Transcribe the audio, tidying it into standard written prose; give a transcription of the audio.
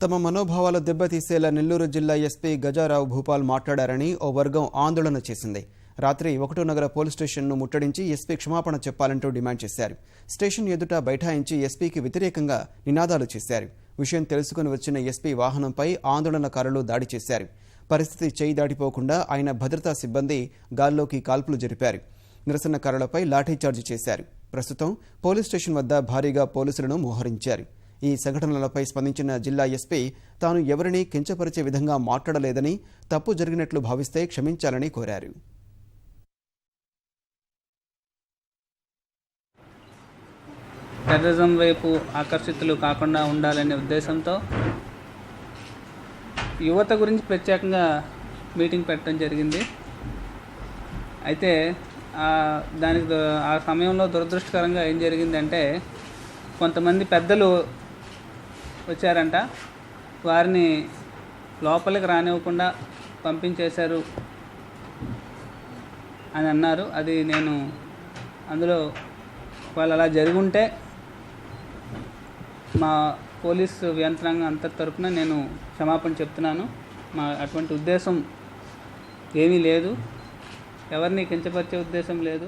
తమ మనోభావాలు దెబ్బతీసేలా నెల్లూరు జిల్లా ఎస్పీ గజారావు భూపాల్ మాట్లాడారని ఓ వర్గం ఆందోళన చేసింది. రాత్రి 1 నగర పోలీస్ స్టేషన్ను ముట్టడించి ఎస్పీ క్షమాపణ చెప్పాలంటూ డిమాండ్ చేశారు. స్టేషన్ ఎదుట బైఠాయించి ఎస్పీకి వ్యతిరేకంగా నినాదాలు చేశారు. విషయం తెలుసుకుని వచ్చిన ఎస్పీ వాహనంపై ఆందోళనకారులు దాడి చేశారు. పరిస్థితి చేయి దాటిపోకుండా ఆయన భద్రతా సిబ్బంది గాల్లోకి కాల్పులు జరిపారు. నిరసనకారులపై లాఠీచార్జి చేశారు. ప్రస్తుతం పోలీస్ స్టేషన్ వద్ద భారీగా పోలీసులను మోహరించారు. ఈ సంఘటనలపై స్పందించిన జిల్లా ఎస్పీ తాను ఎవరినీ కించపరిచే విధంగా మాట్లాడలేదని, తప్పు జరిగినట్లు భావిస్తే క్షమించాలని కోరారు. టెర్రరిజం వైపు ఆకర్షితులు కాకుండా ఉండాలనే ఉద్దేశంతో యువత గురించి ప్రత్యేకంగా మీటింగ్ పెట్టడం జరిగింది. అయితే ఆ సమయంలో దురదృష్టకరంగా ఏం జరిగిందంటే, కొంతమంది పెద్దలు వచ్చారంట, వారిని లోపలికి రానివ్వకుండా పంపించేశారు అని అన్నారు. అది నేను అందులో వాళ్ళు అలా జరుగుంటే మా పోలీసు యంత్రాంగం అంతటి తరపున నేను క్షమాపణ చెప్తున్నాను. అటువంటి ఉద్దేశం ఏమీ లేదు, ఎవరిని కించపరిచే ఉద్దేశం లేదు.